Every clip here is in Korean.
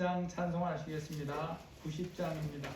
1장 찬송하시겠습니다. 90장입니다.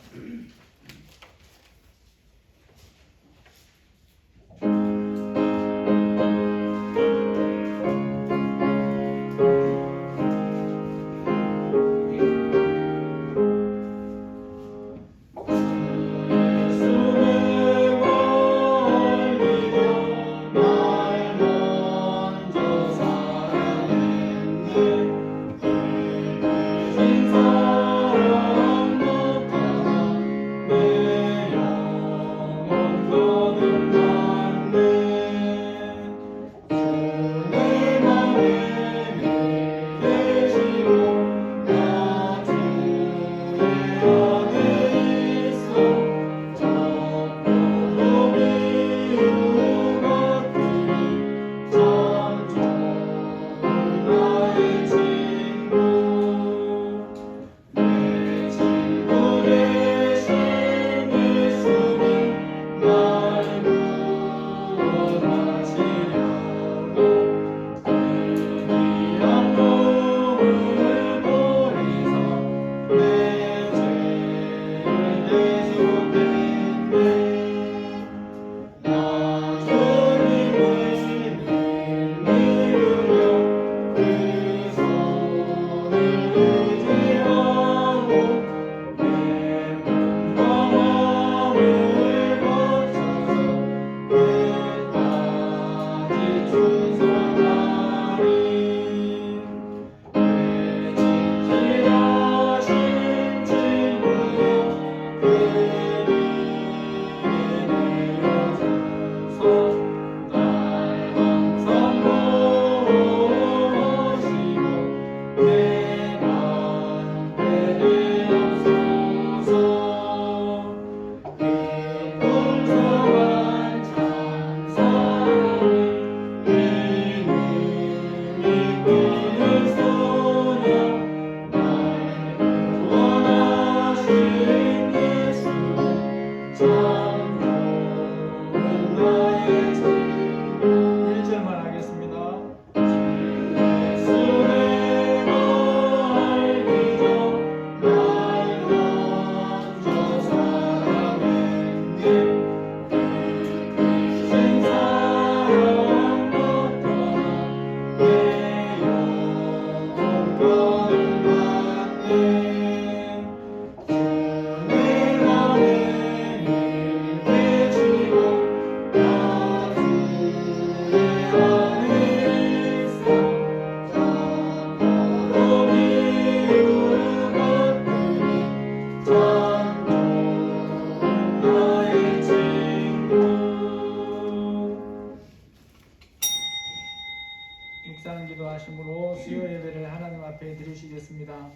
묵상기도 하심으로 수요 예배를 하나님 앞에 드리시겠습니다.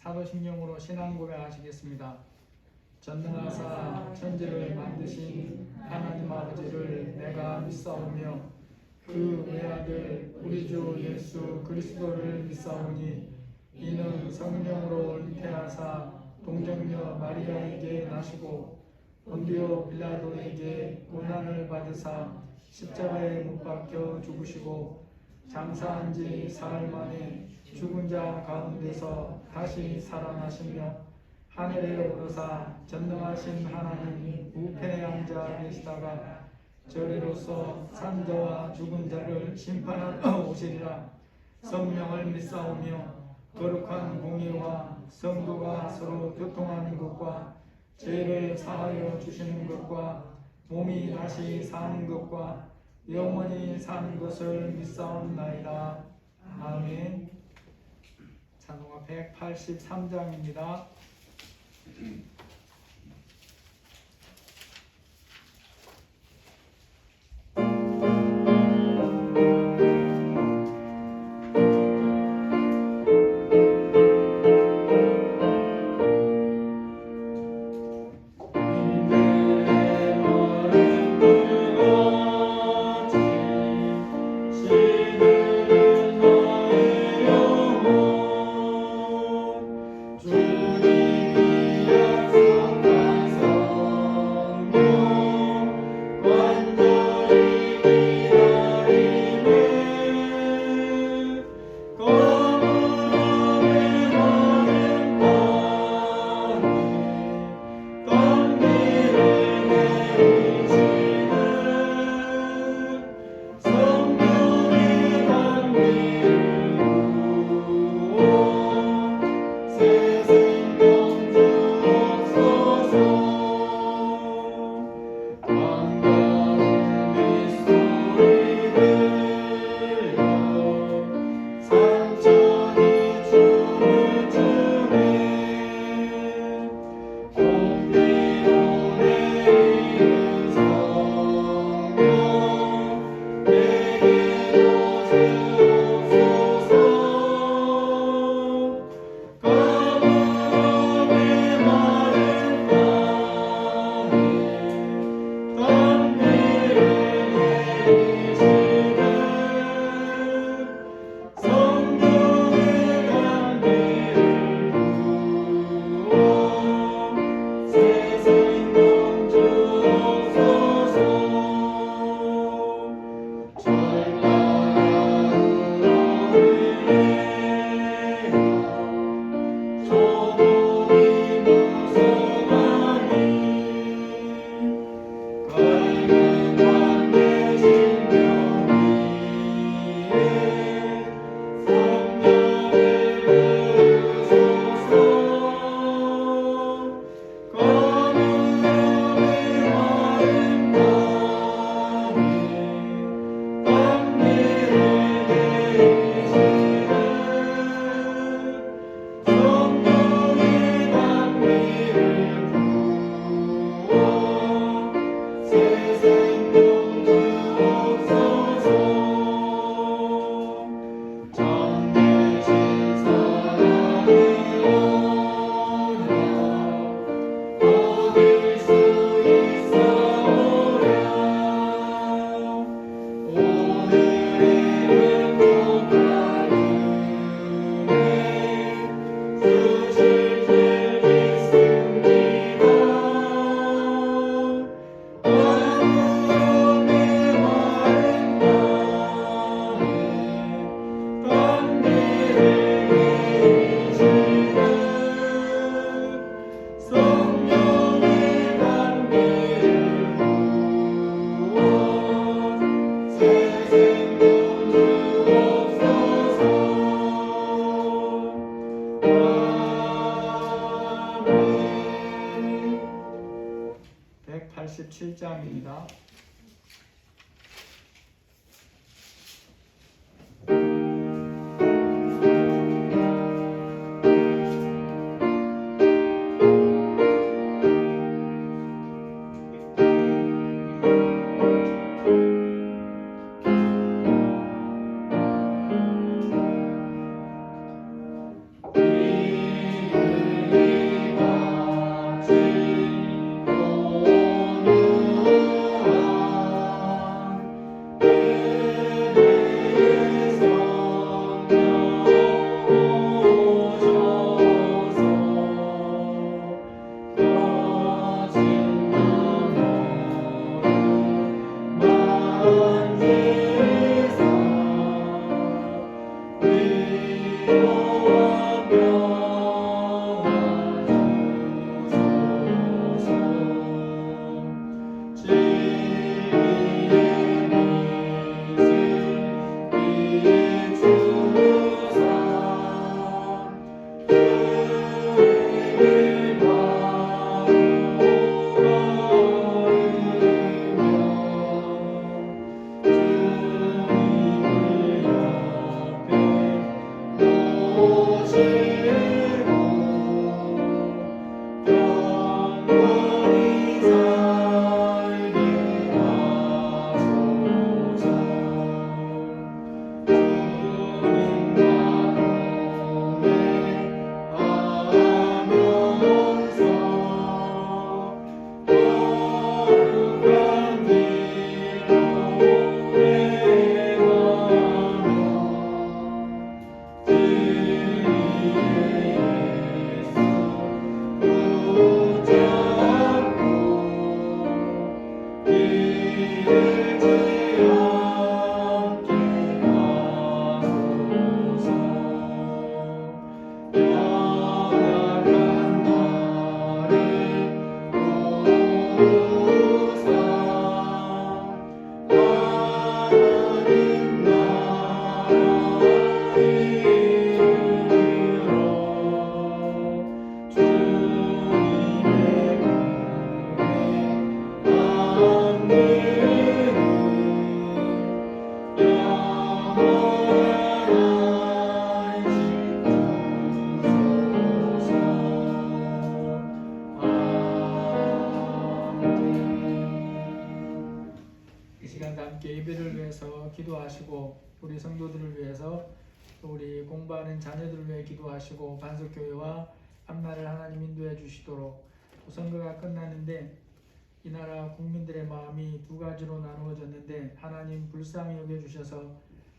사도신경으로 신앙 고백하시겠습니다. 전능하사 천지를 만드신 하나님 아버지를 내가 믿사오며 그 외아들 우리 주 예수 그리스도를 믿사오니 이는 성령으로 잉태하사 동정녀 마리아에게 나시고 본디오 빌라도에게 고난을 받으사 십자가에 못 박혀 죽으시고 장사한 지 사흘 만에 죽은 자 가운데서 다시 살아나시며 하늘에 오르사 전능하신 하나님 우편에 앉아 계시다가 저리로서 산자와 죽은 자를 심판하러 오시리라. 성령을 믿사오며 거룩한 공의와 성도가 서로 교통하는 것과 죄를 사하여 주시는 것과 몸이 다시 사는 것과 영원히 사는 것을 믿사옵나이다. 아멘. 찬송 183장입니다. (187장입니다) 또 우리 공부하는 자녀들을 위해 기도하시고 반석교회와 앞날을 하나님 인도해 주시도록. 또 선거가 끝나는데 이 나라 국민들의 마음이 두 가지로 나누어졌는데 하나님 불쌍히 여겨주셔서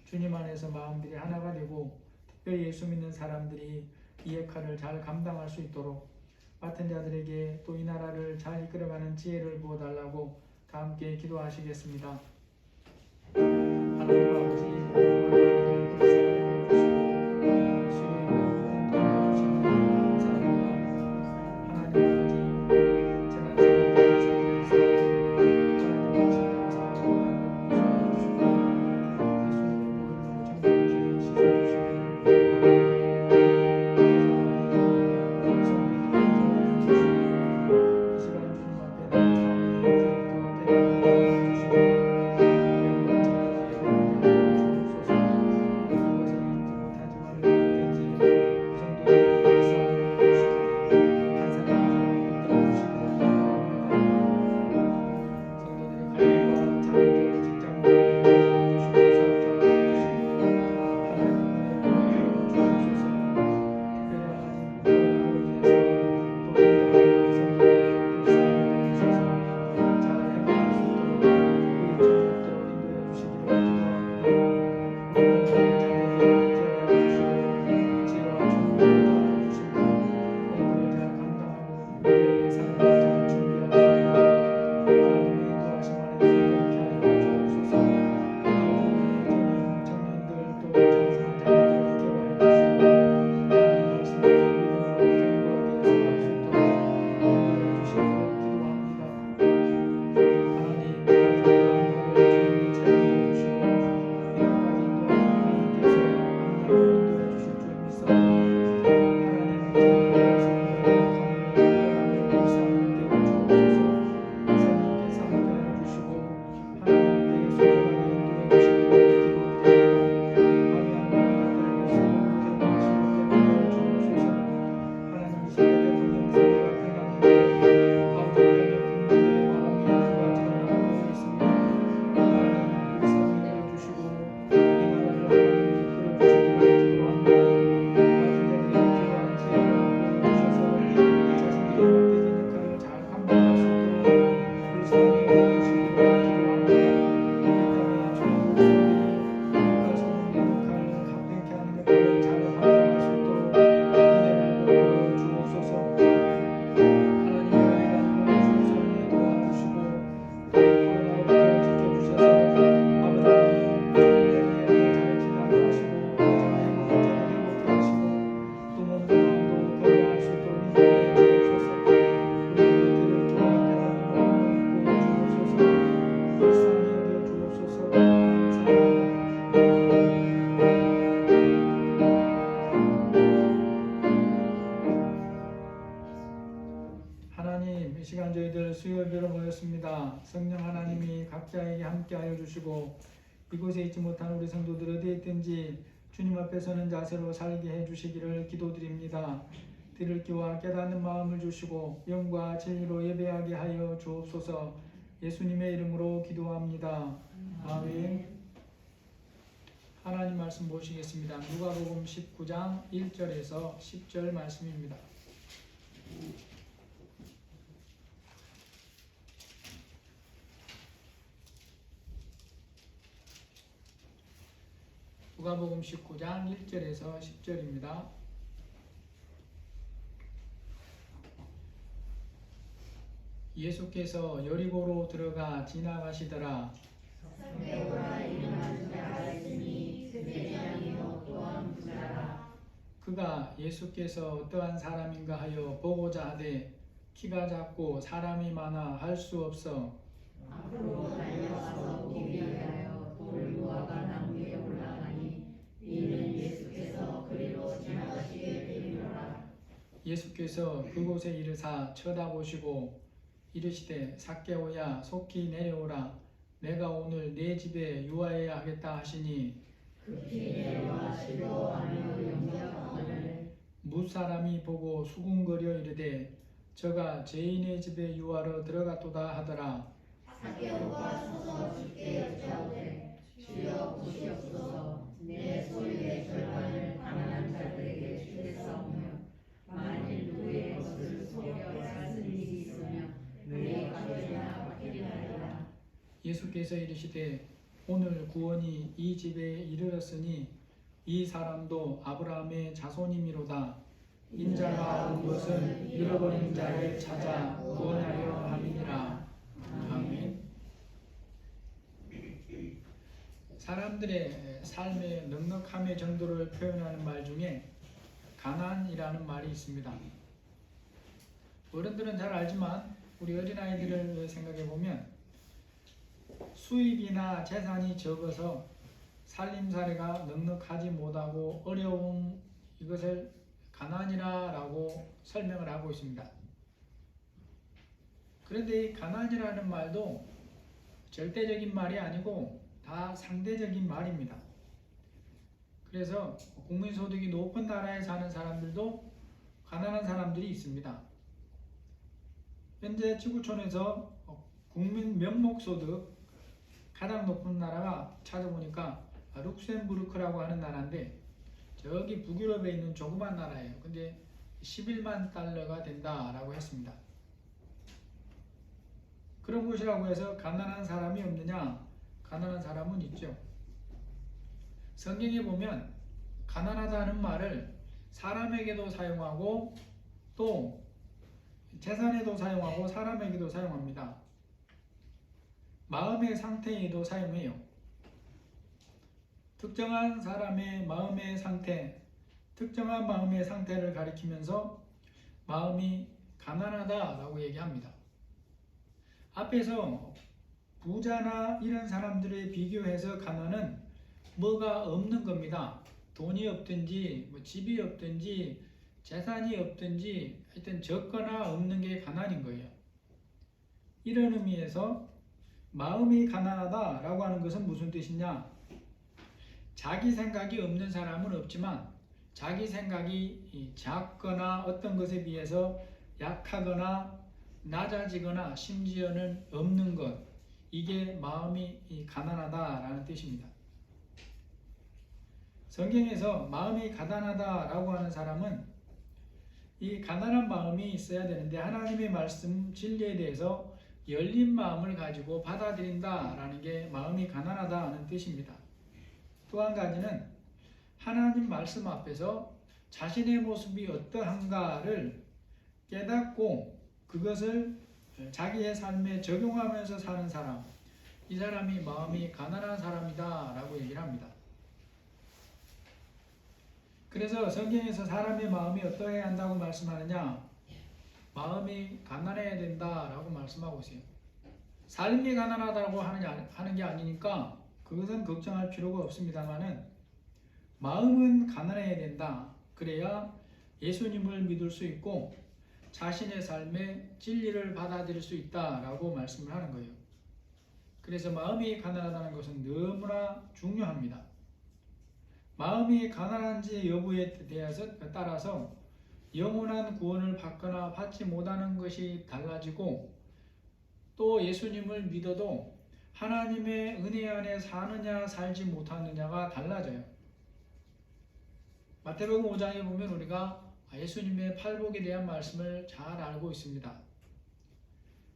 주님 안에서 마음들이 하나가 되고 특별히 예수 믿는 사람들이 이 역할을 잘 감당할 수 있도록 맡은 자들에게 또 이 나라를 잘 이끌어가는 지혜를 부어달라고 다 함께 기도하시겠습니다. 하나님 아버지 하나님, 이 시간 저희들 수요예배로 모였습니다. 성령 하나님이 각자에게 함께하여 주시고 이곳에 있지 못한 우리 성도들 어디에 있든지 주님 앞에 서는 자세로 살게 해주시기를 기도드립니다. 들을 귀와 깨닫는 마음을 주시고 영과 진리로 예배하게 하여 주옵소서. 예수님의 이름으로 기도합니다. 아멘. 하나님 말씀 보시겠습니다. 누가복음 19장 1절에서 10절 말씀입니다. 누가복음 19장 1절에서 10절입니다. 예수께서 여리고로 들어가 지나가시더라. 그가 예수께서 어떠한 사람인가 하여 보고자 하되 키가 작고 사람이 많아 할 수 없어 앞으로 달려가서 보기 위하여 돌무화과 나무에 올라가니 이는 예수께서 그리로 지나가시게 되리라. 예수께서 그곳에 이르사 쳐다보시고 이르시되 삭개오야 속히 내려오라. 내가 오늘 내 집에 유하여야 하겠다 하시니 급히 내려와 시도 안으로 영접하거늘 무사람이 보고 수군거려 이르되 저가 죄인의 집에 유하러 들어갔도다 하더라. 삭개오가 서서 주께 여짜오되 주여 보시옵소서. 내 소유의 절반을 예수께서 이르시되 오늘 구원이 이 집에 이르렀으니 이 사람도 아브라함의 자손이미로다. 인자가 온 것은 잃어버린 자를 찾아 구원하려 함이니라. 아멘. 사람들의 삶의 넉넉함의 정도를 표현하는 말 중에 가난이라는 말이 있습니다. 어른들은 잘 알지만 우리 어린아이들을 생각해 보면 수입이나 재산이 적어서 살림살이가 넉넉하지 못하고 어려움, 이것을 가난이라고 설명을 하고 있습니다. 그런데 이 가난이라는 말도 절대적인 말이 아니고 다 상대적인 말입니다. 그래서 국민소득이 높은 나라에 사는 사람들도 가난한 사람들이 있습니다. 현재 지구촌에서 국민 명목소득 가장 높은 나라가 찾아보니까 룩셈부르크라고 하는 나라인데 저기 북유럽에 있는 조그만 나라예요. 근데 11만 달러가 된다라고 했습니다. 그런 곳이라고 해서 가난한 사람이 없느냐? 가난한 사람은 있죠. 성경에 보면 가난하다는 말을 사람에게도 사용하고 또 재산에도 사용하고 사람에게도 사용합니다. 마음의 상태에도 사용해요. 특정한 사람의 마음의 상태, 특정한 마음의 상태를 가리키면서 마음이 가난하다라고 얘기합니다. 앞에서 부자나 이런 사람들에 비교해서 가난은 뭐가 없는 겁니다. 돈이 없든지 집이 없든지 재산이 없든지 하여튼 적거나 없는 게 가난인 거예요. 이런 의미에서 마음이 가난하다라고 하는 것은 무슨 뜻이냐? 자기 생각이 없는 사람은 없지만 자기 생각이 작거나 어떤 것에 비해서 약하거나 낮아지거나 심지어는 없는 것, 이게 마음이 가난하다라는 뜻입니다. 성경에서 마음이 가난하다라고 하는 사람은 이 가난한 마음이 있어야 되는데 하나님의 말씀 진리에 대해서 열린 마음을 가지고 받아들인다라는 게 마음이 가난하다는 뜻입니다. 또 한 가지는 하나님 말씀 앞에서 자신의 모습이 어떠한가를 깨닫고 그것을 자기의 삶에 적용하면서 사는 사람, 이 사람이 마음이 가난한 사람이다 라고 얘기를 합니다. 그래서 성경에서 사람의 마음이 어떠해야 한다고 말씀하느냐? 마음이 가난해야 된다라고 말씀하고 있어요. 삶이 가난하다고 하는 게 아니니까 그것은 걱정할 필요가 없습니다만은 마음은 가난해야 된다. 그래야 예수님을 믿을 수 있고 자신의 삶에 진리를 받아들일 수 있다라고 말씀을 하는 거예요. 그래서 마음이 가난하다는 것은 너무나 중요합니다. 마음이 가난한지 여부에 따라서 영원한 구원을 받거나 받지 못하는 것이 달라지고 또 예수님을 믿어도 하나님의 은혜 안에 사느냐 살지 못하느냐가 달라져요. 마태복음 5장에 보면 우리가 예수님의 팔복에 대한 말씀을 잘 알고 있습니다.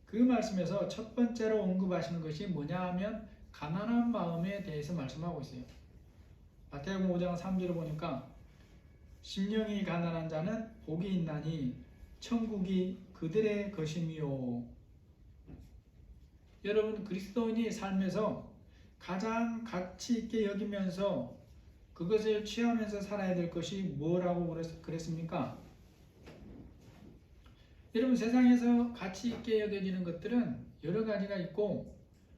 그 말씀에서 첫 번째로 언급하시는 것이 뭐냐 하면 가난한 마음에 대해서 말씀하고 있어요. 마태복음 5장 3절을 보니까 심령이 가난한 자는 복이 있나니 천국이 그들의 것임이요. 여러분, 그리스도인이 삶에서 가장 가치 있게 여기면서 그것을 취하면서 살아야 될 것이 뭐라고 그랬습니까? 여러분, 세상에서 가치 있게 여겨지는 것들은 여러 가지가 있고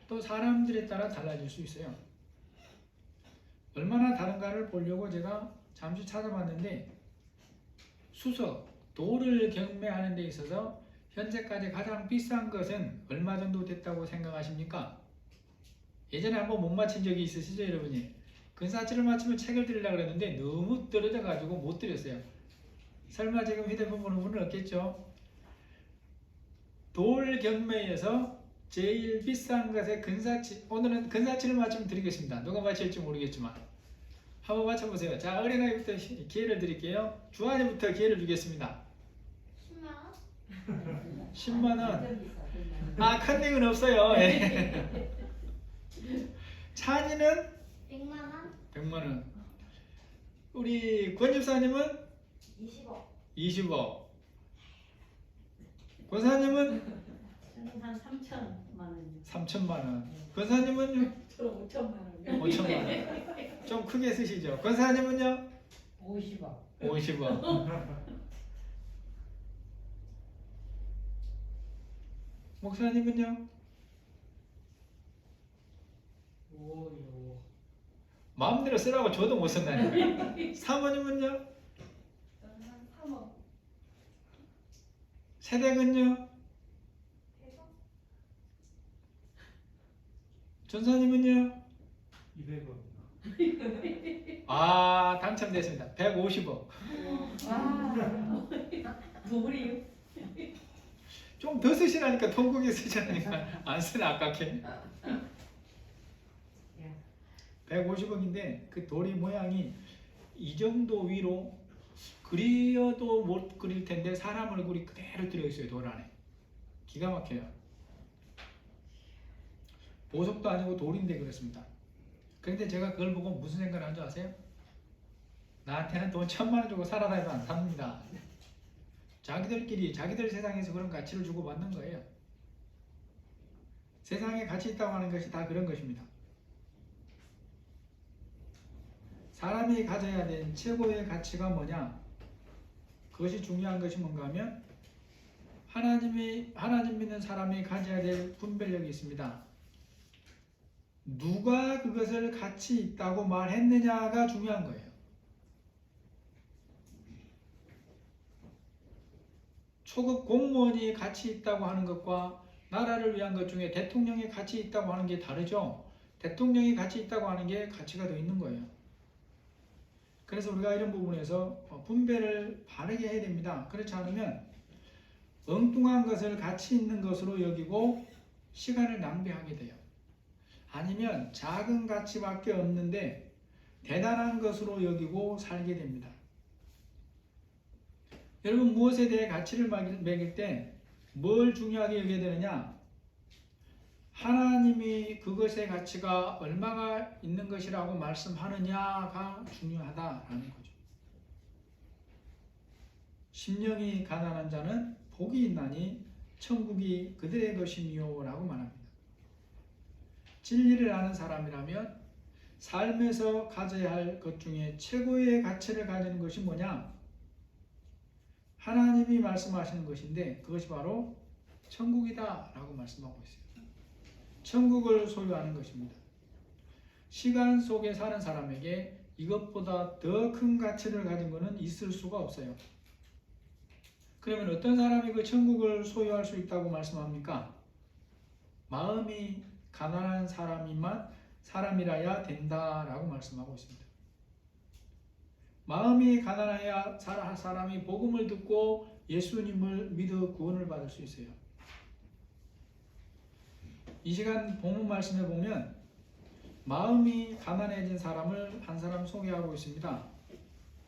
또 사람들에 따라 달라질 수 있어요. 얼마나 다른가를 보려고 제가 잠시 찾아봤는데 수석, 돌을 경매하는 데 있어서 현재까지 가장 비싼 것은 얼마 정도 됐다고 생각하십니까? 예전에 한번 못 맞힌 적이 있으시죠, 여러분이? 근사치를 맞추면 책을 드리려고 그랬는데 너무 떨어져 가지고 못 드렸어요. 설마 지금 휴대폰 보는 분은 없겠죠? 돌 경매에서 제일 비싼 것의 근사치, 오늘은 근사치를 맞추면 드리겠습니다. 누가 맞힐지 모르겠지만 한번 맞춰보세요. 자, 어린아이부터 기회를 드릴게요. 주한이부터 기회를 주겠습니다. 10만 원. 아, 컨닝은 없어요. 예. 찬이는 100만 원? 100만 원. 우리 권 집사님은 20억. 20억. 권사님은 저는 한 3천만 원이요. 3천만 원. 권사님은요? 저는 5천만 원. 5천만 원. 좀 크게 쓰시죠. 권사님은요? 50억. 50억. 목사님은요? 5요. 마음대로 쓰라고 줘도 못 쓴다니까. 사모님은요? 저는 한 3억. 세댁은요? 전사님은요? 200원. 아, 당첨됐습니다. 150억. 와. 노을이요? 좀 더 쓰시라니까, 통국에 쓰시라니까. 안 쓰나 아깝게. 150억인데 그 돌이 모양이 이 정도 위로 그려도 못 그릴 텐데 사람 얼굴이 그대로 들어있어요. 돌 안에. 기가 막혀요. 보석도 아니고 돌인데 그렇습니다. 그런데 제가 그걸 보고 무슨 생각을 한 줄 아세요? 나한테는 돈 1000만 원 주고 살아다니도 안 삽니다. 자기들끼리 자기들 세상에서 그런 가치를 주고 받는 거예요. 세상에 가치 있다고 하는 것이 다 그런 것입니다. 사람이 가져야 될 최고의 가치가 뭐냐? 그것이 중요한 것이 뭔가 하면 하나님 믿는 사람이 가져야 될 분별력이 있습니다. 누가 그것을 가치 있다고 말했느냐가 중요한 거예요. 초급 공무원이 가치 있다고 하는 것과 나라를 위한 것 중에 대통령이 가치 있다고 하는 게 다르죠. 대통령이 가치 있다고 하는 게 가치가 더 있는 거예요. 그래서 우리가 이런 부분에서 분배를 바르게 해야 됩니다. 그렇지 않으면 엉뚱한 것을 가치 있는 것으로 여기고 시간을 낭비하게 돼요. 아니면 작은 가치밖에 없는데 대단한 것으로 여기고 살게 됩니다. 여러분, 무엇에 대해 가치를 매길 때 뭘 중요하게 여겨야 되느냐? 하나님이 그것의 가치가 얼마가 있는 것이라고 말씀하느냐가 중요하다라는 거죠. 심령이 가난한 자는 복이 있나니 천국이 그들의 것이니요 라고 말합니다. 진리를 아는 사람이라면 삶에서 가져야 할 것 중에 최고의 가치를 가지는 것이 뭐냐? 하나님이 말씀하시는 것인데 그것이 바로 천국이다 라고 말씀하고 있어요. 천국을 소유하는 것입니다. 시간 속에 사는 사람에게 이것보다 더 큰 가치를 가진 것은 있을 수가 없어요. 그러면 어떤 사람이 그 천국을 소유할 수 있다고 말씀합니까? 마음이 가난한 사람이라야 된다라고 말씀하고 있습니다. 마음이 가난해야 사람이 복음을 듣고 예수님을 믿어 구원을 받을 수 있어요. 이 시간 본문 말씀에 보면 마음이 가난해진 사람을 한 사람 소개하고 있습니다.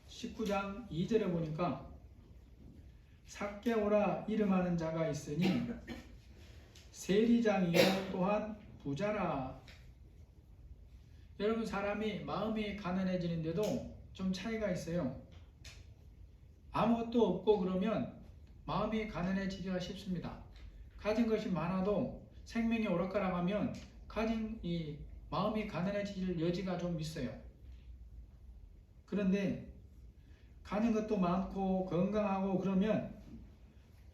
19장 2절에 보니까 삭개오라 이름하는 자가 있으니 세리장이요 또한 부자라. 여러분, 사람이 마음이 가난해지는데도 좀 차이가 있어요. 아무것도 없고 그러면 마음이 가난해지기가 쉽습니다. 가진 것이 많아도 생명이 오락가락하면 가진 이 마음이 가난해질 여지가 좀 있어요. 그런데 가진 것도 많고 건강하고 그러면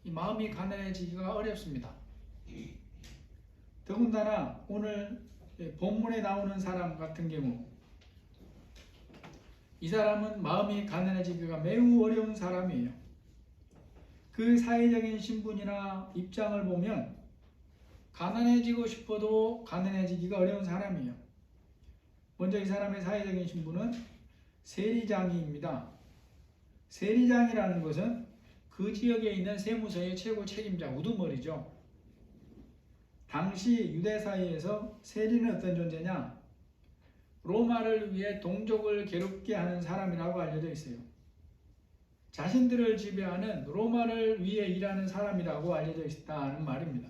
이 마음이 가난해지기가 어렵습니다. 더군다나 오늘 본문에 나오는 사람 같은 경우 이 사람은 마음이 가난해지기가 매우 어려운 사람이에요. 그 사회적인 신분이나 입장을 보면 가난해지고 싶어도 가난해지기가 어려운 사람이에요. 먼저 이 사람의 사회적인 신분은 세리장이입니다. 세리장이라는 것은 그 지역에 있는 세무서의 최고 책임자, 우두머리죠. 당시 유대 사회에서 세리는 어떤 존재냐? 로마를 위해 동족을 괴롭게 하는 사람이라고 알려져 있어요. 자신들을 지배하는 로마를 위해 일하는 사람이라고 알려져 있다는 말입니다.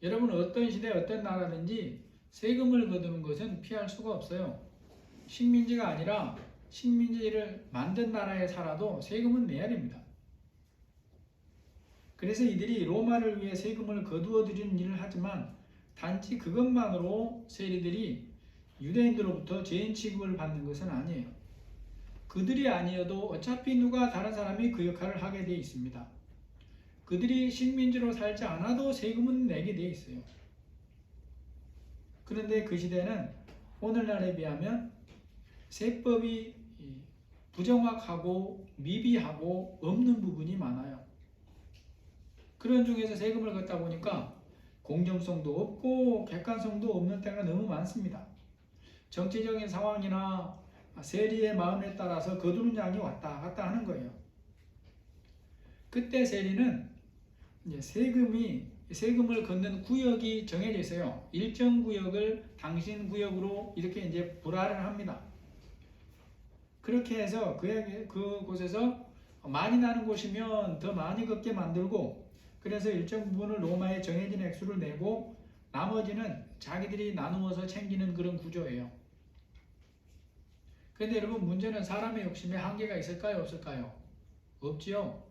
여러분 어떤 시대 어떤 나라든지 세금을 거두는 것은 피할 수가 없어요. 식민지가 아니라 식민지를 만든 나라에 살아도 세금은 내야 됩니다. 그래서 이들이 로마를 위해 세금을 거두어 들이는 일을 하지만 단지 그것만으로 세리들이 유대인들로부터 죄인 취급을 받는 것은 아니에요. 그들이 아니어도 어차피 누가 다른 사람이 그 역할을 하게 되어 있습니다. 그들이 식민지로 살지 않아도 세금은 내게 되어 있어요. 그런데 그 시대는 오늘날에 비하면 세법이 부정확하고 미비하고 없는 부분이 많아요. 그런 중에서 세금을 걷다 보니까 공정성도 없고 객관성도 없는 때가 너무 많습니다. 정치적인 상황이나 세리의 마음에 따라서 거두는 양이 왔다 갔다 하는 거예요. 그때 세리는 이제 세금을 걷는 구역이 정해져 있어요. 일정 구역을 당신 구역으로 이렇게 이제 불화를 합니다. 그렇게 해서 그곳에서 많이 나는 곳이면 더 많이 걷게 만들고, 그래서 일정 부분을 로마에 정해진 액수를 내고 나머지는 자기들이 나누어서 챙기는 그런 구조예요. 그런데 여러분, 문제는 사람의 욕심에 한계가 있을까요? 없을까요? 없지요.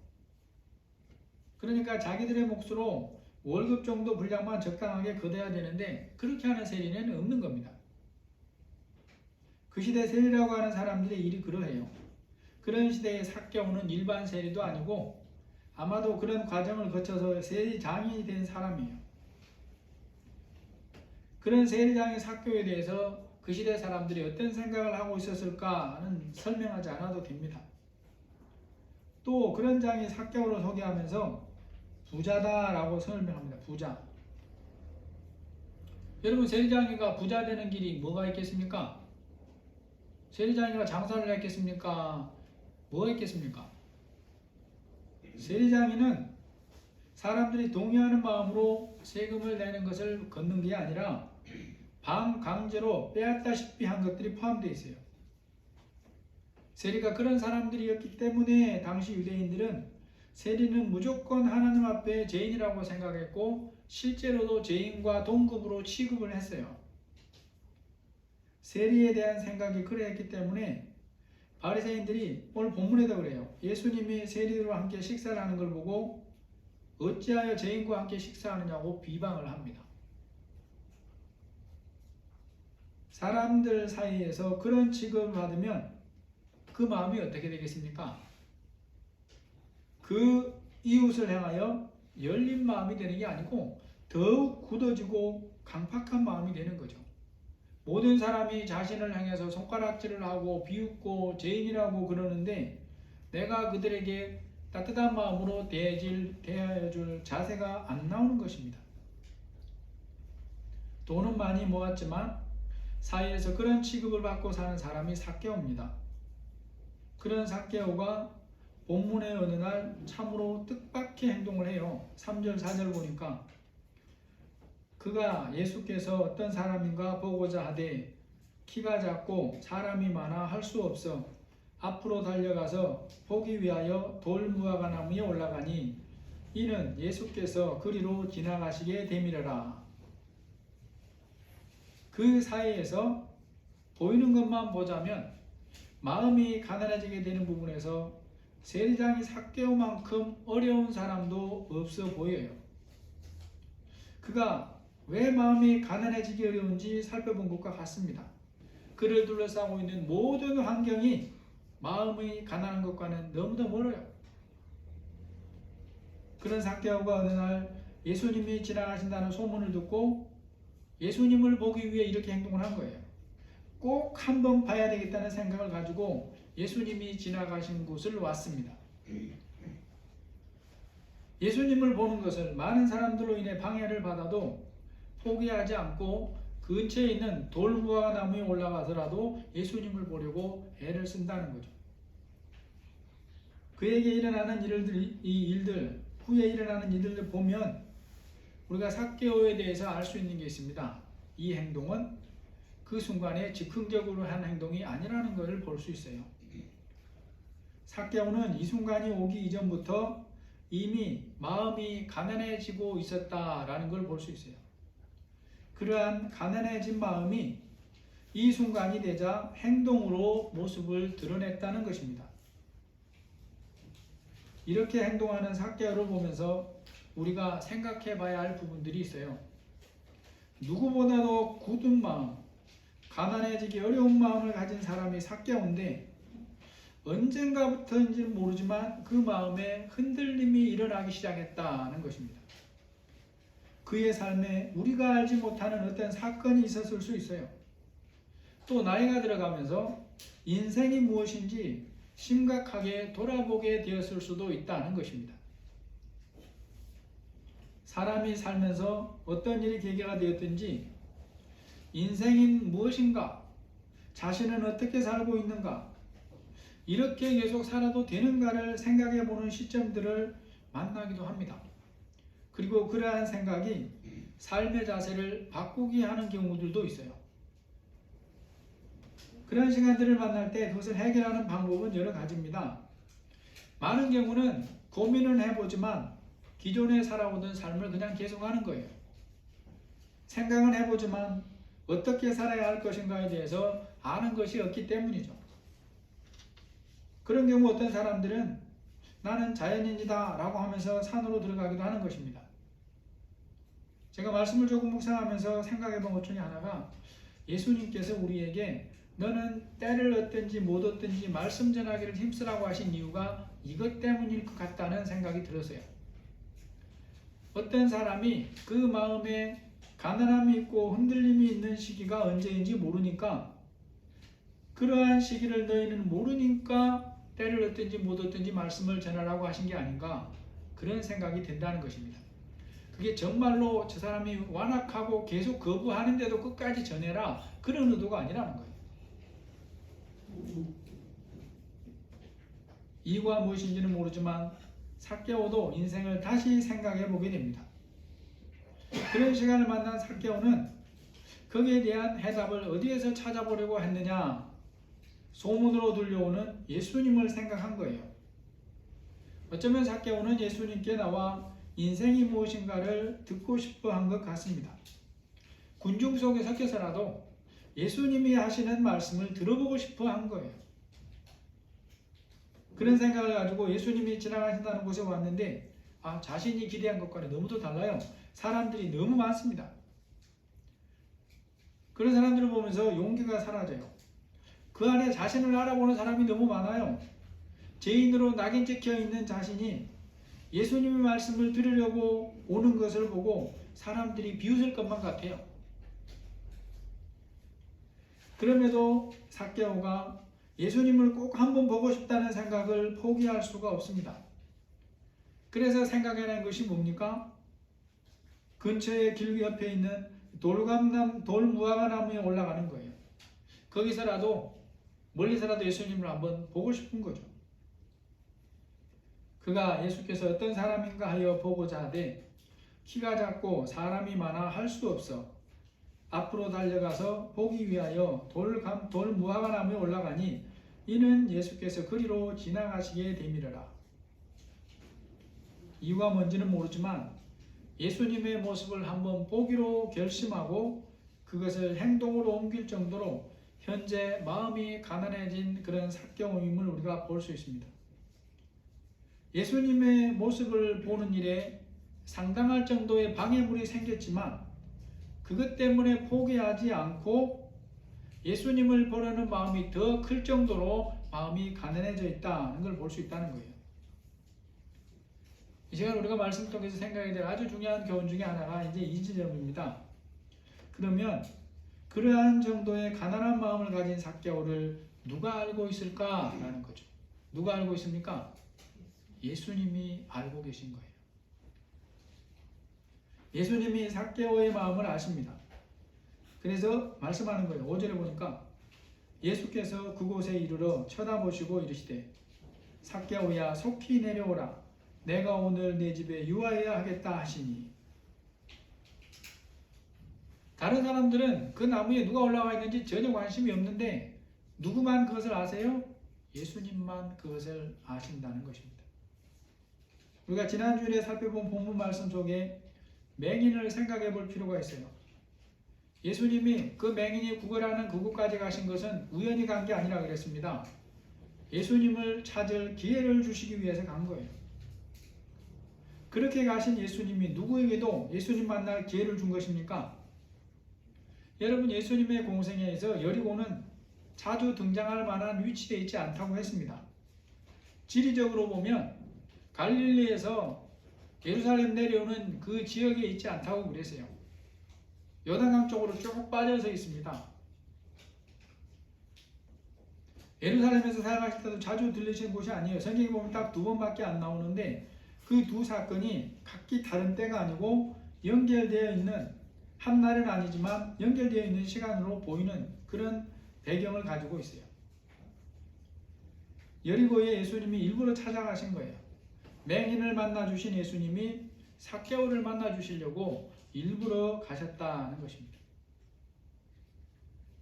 그러니까 자기들의 몫으로 월급 정도 분량만 적당하게 거둬야 되는데 그렇게 하는 세리는 없는 겁니다. 그 시대 세리라고 하는 사람들의 일이 그러해요. 그런 시대의 삭개오는 일반 세리도 아니고 아마도 그런 과정을 거쳐서 세리장이 된 사람이에요. 그런 세리장의 삭개오에 대해서 그 시대 사람들이 어떤 생각을 하고 있었을까는 설명하지 않아도 됩니다. 또 그런 장이 삭개오를 소개하면서 부자다라고 설명합니다. 부자. 여러분, 세리장이가 부자 되는 길이 뭐가 있겠습니까? 세리장이가 장사를 했겠습니까? 뭐가 있겠습니까? 세리장이는 사람들이 동의하는 마음으로 세금을 내는 것을 걷는 게 아니라 반강제로 빼앗다시피 한 것들이 포함되어 있어요. 세리가 그런 사람들이었기 때문에 당시 유대인들은 세리는 무조건 하나님 앞에 죄인이라고 생각했고 실제로도 죄인과 동급으로 취급을 했어요. 세리에 대한 생각이 그러했기 때문에 바리새인들이 오늘 본문에도 그래요. 예수님이 세리들과 함께 식사를 하는 걸 보고 어찌하여 죄인과 함께 식사하느냐고 비방을 합니다. 사람들 사이에서 그런 취급을 받으면 그 마음이 어떻게 되겠습니까? 그 이웃을 향하여 열린 마음이 되는 게 아니고 더욱 굳어지고 강팍한 마음이 되는 거죠. 모든 사람이 자신을 향해서 손가락질을 하고 비웃고 죄인이라고 그러는데 내가 그들에게 따뜻한 마음으로 대하여 줄 자세가 안 나오는 것입니다. 돈은 많이 모았지만 사이에서 그런 취급을 받고 사는 사람이 삭개오입니다. 그런 삭개오가 본문의 어느 날 참으로 뜻밖의 행동을 해요. 3절 4절 보니까 그가 예수께서 어떤 사람인가 보고자 하되 키가 작고 사람이 많아 할 수 없어 앞으로 달려가서 보기 위하여 돌무화과 나무에 올라가니 이는 예수께서 그리로 지나가시게 되밀어라. 그 사이에서 보이는 것만 보자면 마음이 가난해지게 되는 부분에서 세리장이 삭개오만큼 어려운 사람도 없어 보여요. 그가 왜 마음이 가난해지기 어려운지 살펴본 것과 같습니다. 그를 둘러싸고 있는 모든 환경이 마음이 가난한 것과는 너무도 멀어요. 그런 삭개오가 어느 날 예수님이 지나가신다는 소문을 듣고 예수님을 보기 위해 이렇게 행동을 한 거예요. 꼭 한번 봐야 되겠다는 생각을 가지고 예수님이 지나가신 곳을 왔습니다. 예수님을 보는 것을 많은 사람들로 인해 방해를 받아도 포기하지 않고 근처에 있는 돌무화과 나무에 올라가서라도 예수님을 보려고 애를 쓴다는 거죠. 그에게 일어나는 일들, 후에 일어나는 일들을 보면 우리가 삭개오에 대해서 알 수 있는 게 있습니다. 이 행동은 그 순간에 즉흥적으로 한 행동이 아니라는 것을 볼 수 있어요. 삭개오는 이 순간이 오기 이전부터 이미 마음이 가난해지고 있었다라는 걸 볼 수 있어요. 그러한 가난해진 마음이 이 순간이 되자 행동으로 모습을 드러냈다는 것입니다. 이렇게 행동하는 삭개오를 보면서 우리가 생각해 봐야 할 부분들이 있어요. 누구보다도 굳은 마음, 가난해지기 어려운 마음을 가진 사람이 삭개오인데 언젠가부터인지는 모르지만 그 마음에 흔들림이 일어나기 시작했다는 것입니다. 그의 삶에 우리가 알지 못하는 어떤 사건이 있었을 수 있어요. 또 나이가 들어가면서 인생이 무엇인지 심각하게 돌아보게 되었을 수도 있다는 것입니다. 사람이 살면서 어떤 일이 계기가 되었든지 인생이 무엇인가, 자신은 어떻게 살고 있는가, 이렇게 계속 살아도 되는가를 생각해 보는 시점들을 만나기도 합니다. 그리고 그러한 생각이 삶의 자세를 바꾸게 하는 경우들도 있어요. 그런 시간들을 만날 때 그것을 해결하는 방법은 여러 가지입니다. 많은 경우는 고민을 해보지만 기존에 살아오던 삶을 그냥 계속하는 거예요. 생각은 해보지만 어떻게 살아야 할 것인가에 대해서 아는 것이 없기 때문이죠. 그런 경우 어떤 사람들은 나는 자연인이다 라고 하면서 산으로 들어가기도 하는 것입니다. 제가 말씀을 조금 묵상하면서 생각해본 것 중에 하나가 예수님께서 우리에게 너는 때를 얻든지 못 얻든지 말씀 전하기를 힘쓰라고 하신 이유가 이것 때문일 것 같다는 생각이 들었어요. 어떤 사람이 그 마음에 가난함이 있고 흔들림이 있는 시기가 언제인지 모르니까 그러한 시기를 너희는 모르니까 때를 얻든지 못 얻든지 말씀을 전하라고 하신 게 아닌가 그런 생각이 든다는 것입니다. 그게 정말로 저 사람이 완악하고 계속 거부하는데도 끝까지 전해라 그런 의도가 아니라는 거예요. 이유가 무엇인지는 모르지만 삭개오도 인생을 다시 생각해 보게 됩니다. 그런 시간을 만난 삭개오는 거기에 대한 해답을 어디에서 찾아보려고 했느냐? 소문으로 들려오는 예수님을 생각한 거예요. 어쩌면 삭개오는 예수님께 나와 인생이 무엇인가를 듣고 싶어 한 것 같습니다. 군중 속에 섞여서라도 예수님이 하시는 말씀을 들어보고 싶어 한 거예요. 그런 생각을 가지고 예수님이 지나가신다는 곳에 왔는데 자신이 기대한 것과는 너무도 달라요. 사람들이 너무 많습니다. 그런 사람들을 보면서 용기가 사라져요. 그 안에 자신을 알아보는 사람이 너무 많아요. 죄인으로 낙인 찍혀 있는 자신이 예수님의 말씀을 들으려고 오는 것을 보고 사람들이 비웃을 것만 같아요. 그럼에도 삭개오가 예수님을 꼭 한번 보고 싶다는 생각을 포기할 수가 없습니다. 그래서 생각해낸 것이 뭡니까? 근처에 길 옆에 있는 돌무화과나무에 올라가는 거예요. 거기서라도 멀리서라도 예수님을 한번 보고 싶은 거죠. 그가 예수께서 어떤 사람인가 하여 보고자 하되 키가 작고 사람이 많아 할 수 없어 앞으로 달려가서 보기 위하여 돌무화과나무에 올라가니 이는 예수께서 그리로 지나가시게 되밀어라. 이유가 뭔지는 모르지만 예수님의 모습을 한번 보기로 결심하고 그것을 행동으로 옮길 정도로 현재 마음이 가난해진 그런 삭개오임을 우리가 볼 수 있습니다. 예수님의 모습을 보는 일에 상당할 정도의 방해물이 생겼지만 그것 때문에 포기하지 않고 예수님을 보려는 마음이 더 클 정도로 마음이 가난해져 있다는 걸 볼 수 있다는 거예요. 이 시간 우리가 말씀 통해서 생각해야 될 아주 중요한 교훈 중에 하나가 이제 이 지점입니다. 그러면 그러한 정도의 가난한 마음을 가진 삭개오를 누가 알고 있을까라는 거죠. 누가 알고 있습니까? 예수님이 알고 계신 거예요. 예수님이 삭개오의 마음을 아십니다. 그래서 말씀하는 거예요. 5절에 보니까 예수께서 그곳에 이르러 쳐다보시고 이르시되 삭개오야 속히 내려오라 내가 오늘 내 집에 유하여야 하겠다 하시니. 다른 사람들은 그 나무에 누가 올라와 있는지 전혀 관심이 없는데 누구만 그것을 아세요? 예수님만 그것을 아신다는 것입니다. 우리가 지난주에 살펴본 본문 말씀 속에 맹인을 생각해 볼 필요가 있어요. 예수님이 그 맹인이 구걸하는 그곳까지 가신 것은 우연히 간 게 아니라 그랬습니다. 예수님을 찾을 기회를 주시기 위해서 간 거예요. 그렇게 가신 예수님이 누구에게도 예수님 만날 기회를 준 것입니까? 여러분, 예수님의 공생애에서 여리고는 자주 등장할 만한 위치에 있지 않다고 했습니다. 지리적으로 보면 갈릴리에서 예루살렘 내려오는 그 지역에 있지 않다고 그랬어요. 요단강 쪽으로 쭉 빠져서 있습니다. 예루살렘에서 사역하실 때도 자주 들리시는 곳이 아니에요. 성경에 보면 딱 2번밖에 안 나오는데 그 두 사건이 각기 다른 때가 아니고 연결되어 있는, 한 날은 아니지만 연결되어 있는 시간으로 보이는 그런 배경을 가지고 있어요. 여리고에 예수님이 일부러 찾아가신 거예요. 맹인을 만나 주신 예수님이 삭개오를 만나 주시려고 일부러 가셨다는 것입니다.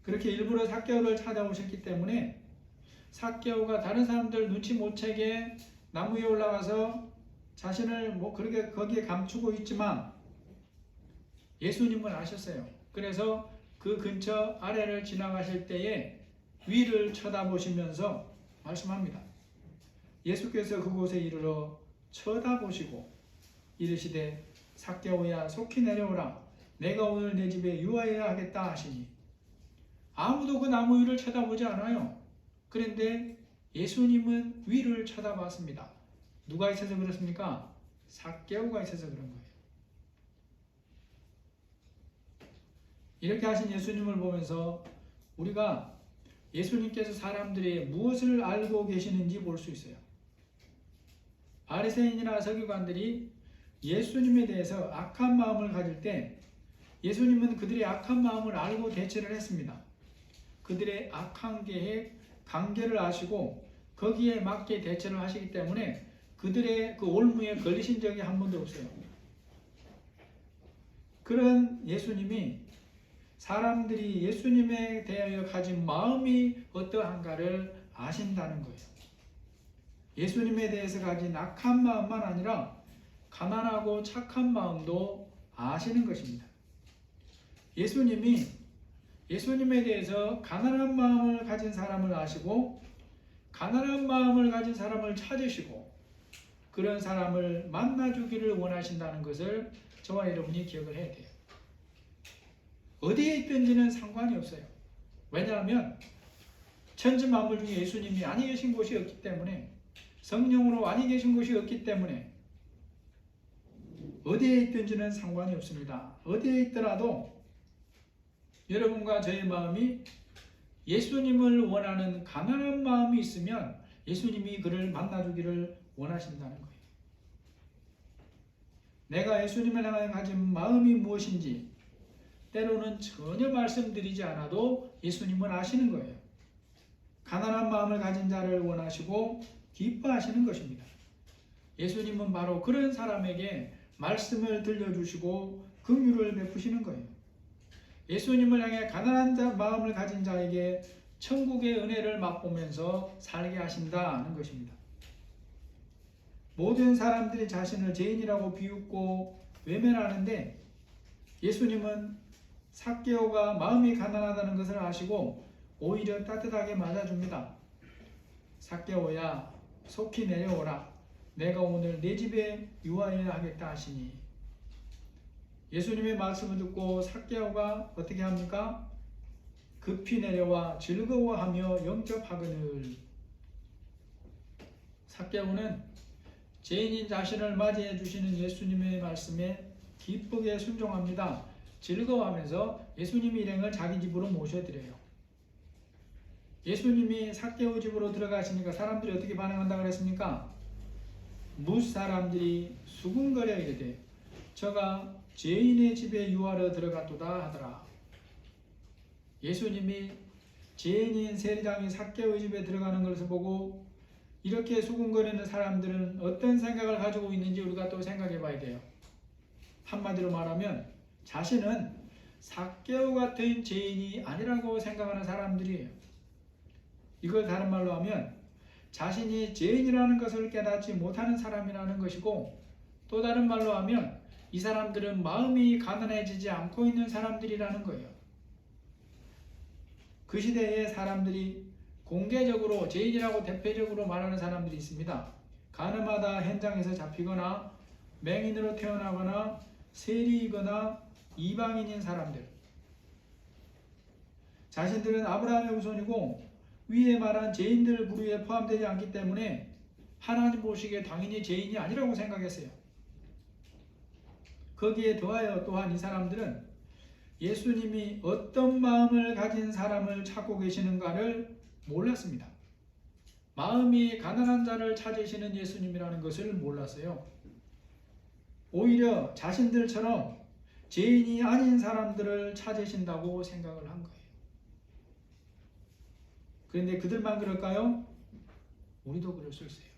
그렇게 일부러 삭개오를 찾아오셨기 때문에 삭개오가 다른 사람들 눈치 못 채게 나무 위에 올라가서 자신을 그렇게 거기에 감추고 있지만 예수님은 아셨어요. 그래서 그 근처 아래를 지나가실 때에 위를 쳐다보시면서 말씀합니다. 예수께서 그곳에 이르러 쳐다보시고 이르시되 삭개오야 속히 내려오라. 내가 오늘 내 집에 유하여야 하겠다 하시니, 아무도 그 나무 위를 쳐다보지 않아요. 그런데 예수님은 위를 쳐다봤습니다. 누가 있어서 그렇습니까? 삭개오가 있어서 그런 거예요. 이렇게 하신 예수님을 보면서 우리가 예수님께서 사람들이 무엇을 알고 계시는지 볼 수 있어요. 바리새인이나 서기관들이 예수님에 대해서 악한 마음을 가질 때 예수님은 그들의 악한 마음을 알고 대처를 했습니다. 그들의 악한 계획, 관계를 아시고 거기에 맞게 대처를 하시기 때문에 그들의 그 올무에 걸리신 적이 한 번도 없어요. 그런 예수님이 사람들이 예수님에 대하여 가진 마음이 어떠한가를 아신다는 거예요. 예수님에 대해서 가진 악한 마음만 아니라 가난하고 착한 마음도 아시는 것입니다. 예수님이 예수님에 대해서 가난한 마음을 가진 사람을 아시고 가난한 마음을 가진 사람을 찾으시고 그런 사람을 만나주기를 원하신다는 것을 저와 여러분이 기억을 해야 돼요. 어디에 있든지는 상관이 없어요. 왜냐하면 천지만물 중에 예수님이 아니 계신 곳이 없기 때문에, 성령으로 아니 계신 곳이 없기 때문에 어디에 있든지는 상관이 없습니다. 어디에 있더라도 여러분과 저의 마음이 예수님을 원하는 가난한 마음이 있으면 예수님이 그를 만나주기를 원하신다는 거예요. 내가 예수님을 향해 가진 마음이 무엇인지 때로는 전혀 말씀드리지 않아도 예수님은 아시는 거예요. 가난한 마음을 가진 자를 원하시고 기뻐하시는 것입니다. 예수님은 바로 그런 사람에게 말씀을 들려주시고 긍휼을 베푸시는 거예요. 예수님을 향해 가난한 마음을 가진 자에게 천국의 은혜를 맛보면서 살게 하신다는 것입니다. 모든 사람들이 자신을 죄인이라고 비웃고 외면하는데 예수님은 삭개오가 마음이 가난하다는 것을 아시고 오히려 따뜻하게 맞아줍니다. 삭개오야 속히 내려오라. 내가 오늘 내 집에 유하여야 하겠다 하시니, 예수님의 말씀을 듣고 삭개오가 어떻게 합니까? 급히 내려와 즐거워하며 영접하거늘. 삭개오는 죄인인 자신을 맞이해 주시는 예수님의 말씀에 기쁘게 순종합니다. 즐거워하면서 예수님의 일행을 자기 집으로 모셔드려요. 예수님이 삭개오 집으로 들어가시니까 사람들이 어떻게 반응한다 그랬습니까? 뭇 사람들이 수군거려 이르되 저가 죄인의 집에 유하러 들어갔도다 하더라. 예수님이 죄인인 세리장이 삭개오의 집에 들어가는 것을 보고 이렇게 수군거리는 사람들은 어떤 생각을 가지고 있는지 우리가 또 생각해 봐야 돼요. 한마디로 말하면 자신은 삭개오 같은 죄인이 아니라고 생각하는 사람들이에요. 이걸 다른 말로 하면 자신이 죄인이라는 것을 깨닫지 못하는 사람이라는 것이고, 또 다른 말로 하면 이 사람들은 마음이 가난해지지 않고 있는 사람들이라는 거예요. 그 시대에 사람들이 공개적으로 죄인이라고 대표적으로 말하는 사람들이 있습니다. 가늠하다 현장에서 잡히거나 맹인으로 태어나거나 세리이거나 이방인인 사람들. 자신들은 아브라함의 후손이고 위에 말한 죄인들 부류에 포함되지 않기 때문에 하나님 보시기에 당연히 죄인이 아니라고 생각했어요. 거기에 더하여 또한 이 사람들은 예수님이 어떤 마음을 가진 사람을 찾고 계시는가를 몰랐습니다. 마음이 가난한 자를 찾으시는 예수님이라는 것을 몰랐어요. 오히려 자신들처럼 죄인이 아닌 사람들을 찾으신다고 생각을 한 거예요. 그런데 그들만 그럴까요? 우리도 그럴 수 있어요.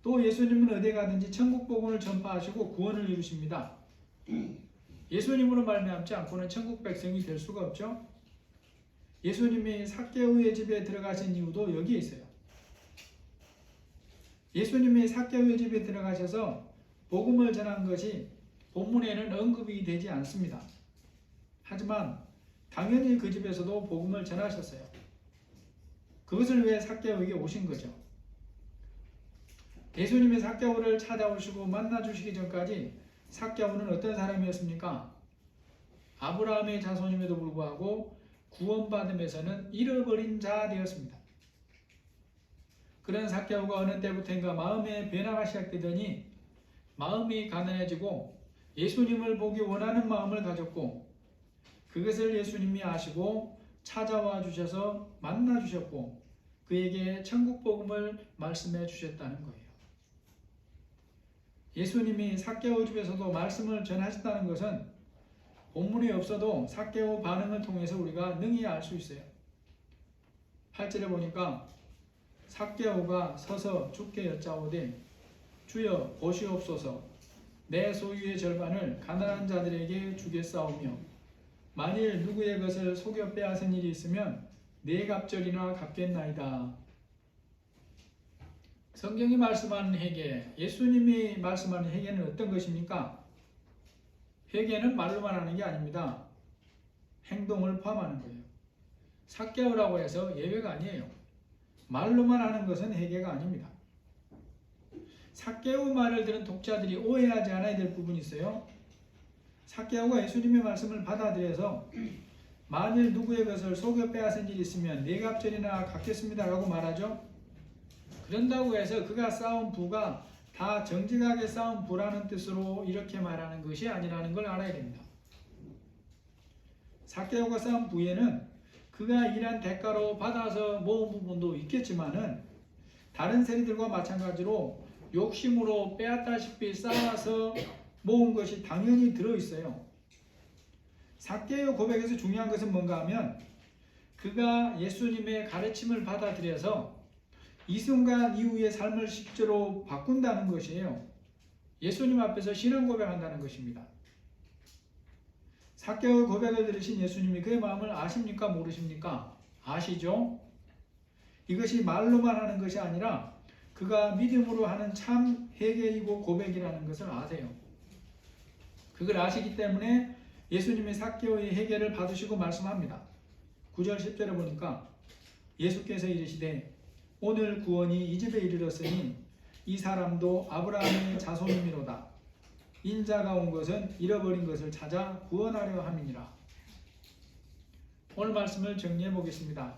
또 예수님은 어디 가든지 천국 복음을 전파하시고 구원을 이루십니다. 예수님으로 말미암지 않고는 천국 백성이 될 수가 없죠. 예수님이 삭개오의 집에 들어가신 이유도 여기에 있어요. 예수님이 삭개오의 집에 들어가셔서 복음을 전한 것이 본문에는 언급이 되지 않습니다. 하지만 당연히 그 집에서도 복음을 전하셨어요. 그것을 위해 삭개오에게 오신 거죠. 예수님이 삭개오를 찾아오시고 만나주시기 전까지 삭개오는 어떤 사람이었습니까? 아브라함의 자손임에도 불구하고 구원받음에서는 잃어버린 자 되었습니다. 그런 삭개오가 어느 때부터인가 마음의 변화가 시작되더니 마음이 가난해지고 예수님을 보기 원하는 마음을 가졌고, 그것을 예수님이 아시고 찾아와 주셔서 만나 주셨고 그에게 천국 복음을 말씀해 주셨다는 거예요. 예수님이 삭개오 집에서도 말씀을 전하셨다는 것은 본문이 없어도 삭개오 반응을 통해서 우리가 능히 알 수 있어요. 8절에 보니까 삭개오가 서서 주께 여짜오되 주여 보시옵소서, 내 소유의 절반을 가난한 자들에게 주겠사오며 만일 누구의 것을 속여 빼앗은 일이 있으면 네 갑절이나 갚겠나이다. 성경이 말씀하는 회개, 예수님이 말씀하는 회개는 어떤 것입니까? 회개는 말로만 하는 게 아닙니다. 행동을 포함하는 거예요. 삭개오라고 해서 예외가 아니에요. 말로만 하는 것은 회개가 아닙니다. 삭개오 말을 들은 독자들이 오해하지 않아야 될 부분이 있어요. 삭개오가 예수님의 말씀을 받아들여서 만일 누구의 것을 속여 빼앗은 일이 있으면 네 갑절이나 갚겠습니다 라고 말하죠. 그런다고 해서 그가 쌓은 부가 다 정직하게 쌓은 부라는 뜻으로 이렇게 말하는 것이 아니라는 걸 알아야 됩니다. 삭개오가 쌓은 부에는 그가 일한 대가로 받아서 모은 부분도 있겠지만은 다른 세리들과 마찬가지로 욕심으로 빼앗다시피 쌓아서 모은 것이 당연히 들어있어요. 삭개오 고백에서 중요한 것은 뭔가 하면 그가 예수님의 가르침을 받아들여서 이 순간 이후의 삶을 실제로 바꾼다는 것이에요. 예수님 앞에서 신앙 고백한다는 것입니다. 삭개오 고백을 들으신 예수님이 그의 마음을 아십니까? 모르십니까? 아시죠? 이것이 말로만 하는 것이 아니라 그가 믿음으로 하는 참 회개이고 고백이라는 것을 아세요. 그걸 아시기 때문에 예수님이 삭개오의 회개를 받으시고 말씀합니다. 9절 10절에 보니까 예수께서 이르시되 오늘 구원이 이 집에 이르렀으니 이 사람도 아브라함의 자손이미로다. 인자가 온 것은 잃어버린 것을 찾아 구원하려 함이니라. 오늘 말씀을 정리해 보겠습니다.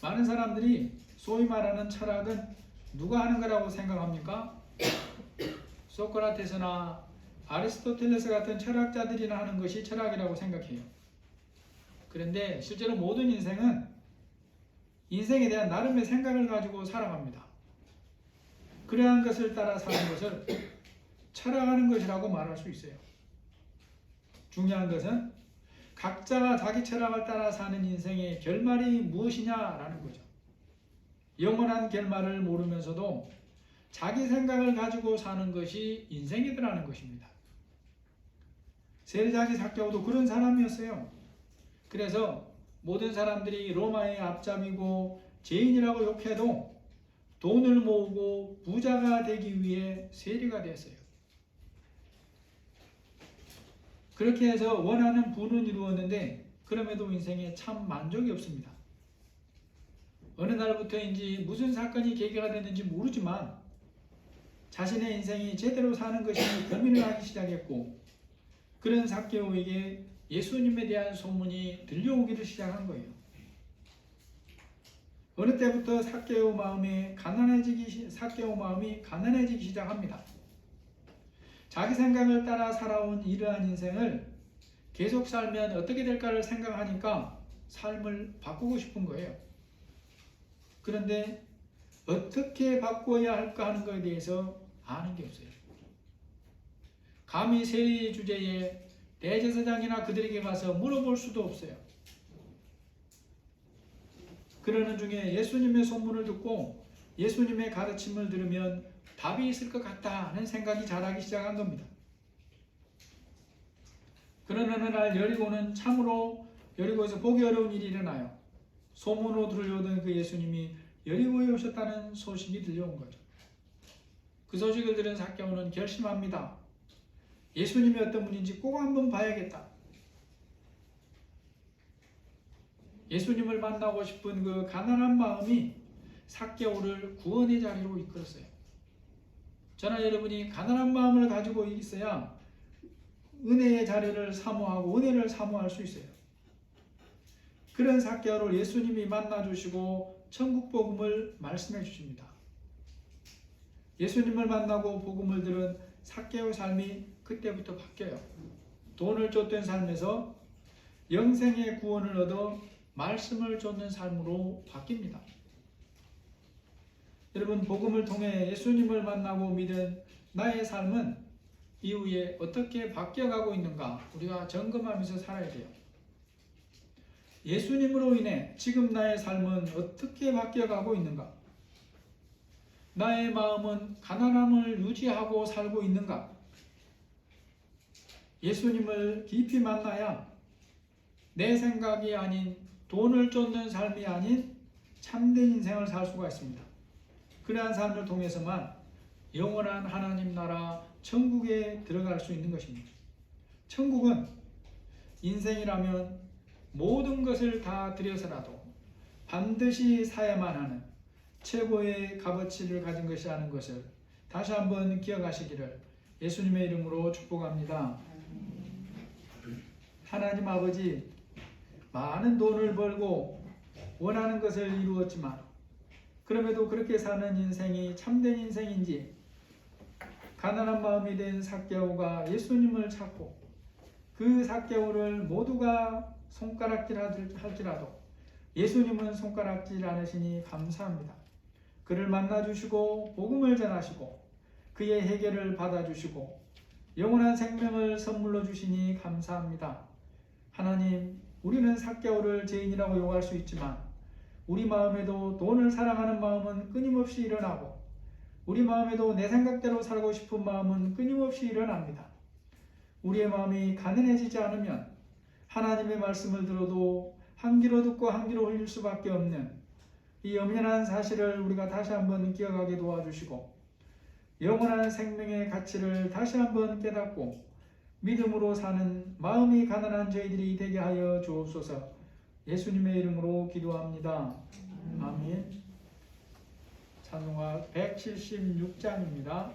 많은 사람들이 소위 말하는 철학은 누가 하는 거라고 생각합니까? 소크라테스나 아리스토텔레스 같은 철학자들이나 하는 것이 철학이라고 생각해요. 그런데 실제로 모든 인생은 인생에 대한 나름의 생각을 가지고 살아갑니다. 그러한 것을 따라 사는 것을 철학하는 것이라고 말할 수 있어요. 중요한 것은 각자가 자기 철학을 따라 사는 인생의 결말이 무엇이냐라는 거죠. 영원한 결말을 모르면서도 자기 생각을 가지고 사는 것이 인생이더라는 것입니다. 세리자기 삭개오도 그런 사람이었어요. 그래서 모든 사람들이 로마의 앞잡이고 죄인이라고 욕해도 돈을 모으고 부자가 되기 위해 세리가 되었어요. 그렇게 해서 원하는 부는 이루었는데 그럼에도 인생에 참 만족이 없습니다. 어느 날부터인지 무슨 사건이 계기가 됐는지 모르지만 자신의 인생이 제대로 사는 것이 고민을 하기 시작했고 그런 삭개오에게 예수님에 대한 소문이 들려오기를 시작한 거예요. 어느 때부터 삭개오 마음이 가난해지기 시작합니다. 자기 생각을 따라 살아온 이러한 인생을 계속 살면 어떻게 될까를 생각하니까 삶을 바꾸고 싶은 거예요. 그런데 어떻게 바꿔야 할까 하는 것에 대해서 아는 게 없어요. 감히 세리 주제에 대제사장이나 그들에게 가서 물어볼 수도 없어요. 그러는 중에 예수님의 소문을 듣고 예수님의 가르침을 들으면 답이 있을 것 같다 하는 생각이 자라기 시작한 겁니다. 그런 어느 날 여리고에서 보기 어려운 일이 일어나요. 소문으로 들려오던 그 예수님이 여리고에 오셨다는 소식이 들려온 거죠. 그 소식을 들은 삭개오는 결심합니다. 예수님이 어떤 분인지 꼭 한번 봐야겠다. 예수님을 만나고 싶은 그 가난한 마음이 삭개오를 구원의 자리로 이끌었어요. 저나 여러분이 가난한 마음을 가지고 있어야 은혜의 자리를 사모하고 은혜를 사모할 수 있어요. 그런 삭개오를 예수님이 만나주시고 천국 복음을 말씀해 주십니다. 예수님을 만나고 복음을 들은 삭개오 삶이 그때부터 바뀌어요. 돈을 쫓던 삶에서 영생의 구원을 얻어 말씀을 쫓는 삶으로 바뀝니다. 여러분, 복음을 통해 예수님을 만나고 믿은 나의 삶은 이후에 어떻게 바뀌어가고 있는가 우리가 점검하면서 살아야 돼요. 예수님으로 인해 지금 나의 삶은 어떻게 바뀌어가고 있는가? 나의 마음은 가난함을 유지하고 살고 있는가? 예수님을 깊이 만나야 내 생각이 아닌 돈을 쫓는 삶이 아닌 참된 인생을 살 수가 있습니다. 그러한 삶을 통해서만 영원한 하나님 나라 천국에 들어갈 수 있는 것입니다. 천국은 인생이라면 모든 것을 다 들여서라도 반드시 사야만 하는 최고의 값어치를 가진 것이 라는 것을 다시 한번 기억하시기를 예수님의 이름으로 축복합니다. 하나님 아버지, 많은 돈을 벌고 원하는 것을 이루었지만 그럼에도 그렇게 사는 인생이 참된 인생인지 가난한 마음이 된 삭개오가 예수님을 찾고 그 삭개오를 모두가 손가락질 할지라도 예수님은 손가락질 않으시니 감사합니다. 그를 만나주시고 복음을 전하시고 그의 해결을 받아주시고 영원한 생명을 선물로 주시니 감사합니다. 하나님, 우리는 삭개오를 죄인이라고 욕할 수 있지만 우리 마음에도 돈을 사랑하는 마음은 끊임없이 일어나고 우리 마음에도 내 생각대로 살고 싶은 마음은 끊임없이 일어납니다. 우리의 마음이 가난해지지 않으면 하나님의 말씀을 들어도 한 귀로 듣고 한 귀로 흘릴 수밖에 없는 이 엄연한 사실을 우리가 다시 한번 기억하게 도와주시고 영원한 생명의 가치를 다시 한번 깨닫고 믿음으로 사는 마음이 가난한 저희들이 되게 하여 주옵소서. 예수님의 이름으로 기도합니다. 아멘. 찬송가 176장입니다.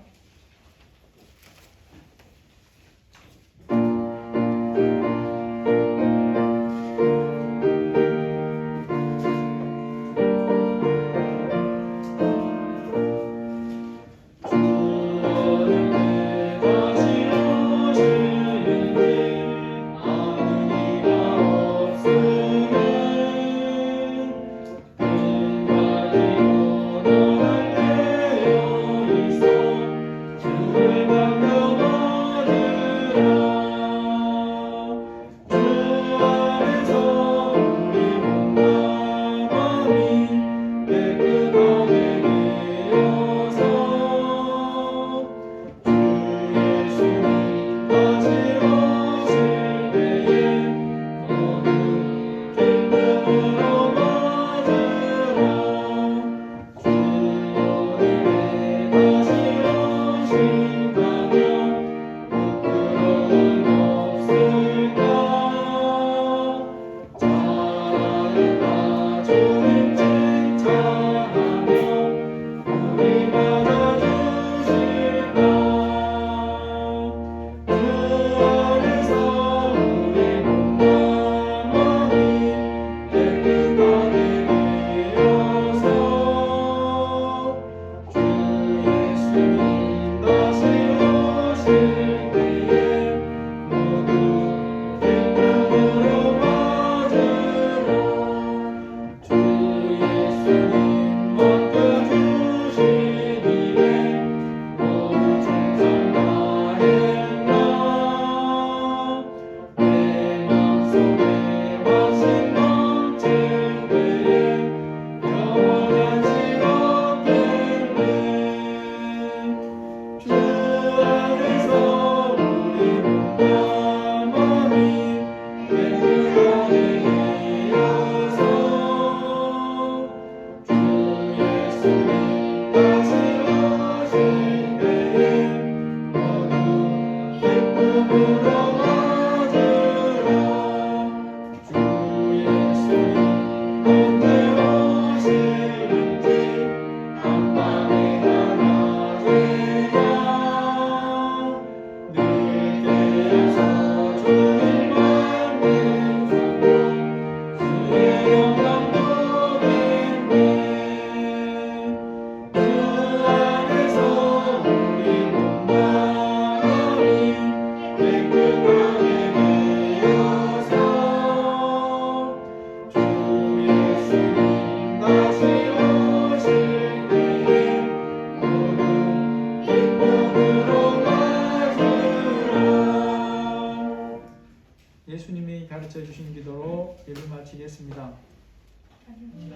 기도하시겠습니다.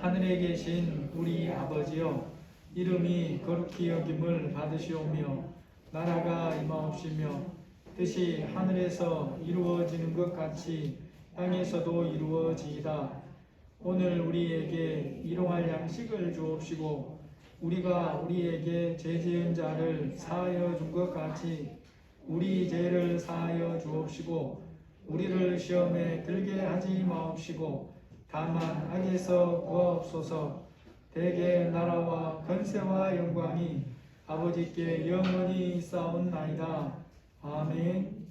하늘에 계신 우리 아버지여, 이름이 거룩히 여김을 받으시오며 나라가 임하옵시며 뜻이 하늘에서 이루어지는 것 같이 땅에서도 이루어지이다. 오늘 우리에게 일용할 양식을 주옵시고 우리가 우리에게 죄 지은 자를 사하여 준 것 같이 우리 죄를 사하여 주옵시고 우리를 시험에 들게 하지 마옵시고 다만 악에서 구하옵소서. 대개 나라와 권세와 영광이 아버지께 영원히 있사옵나이다. 아멘.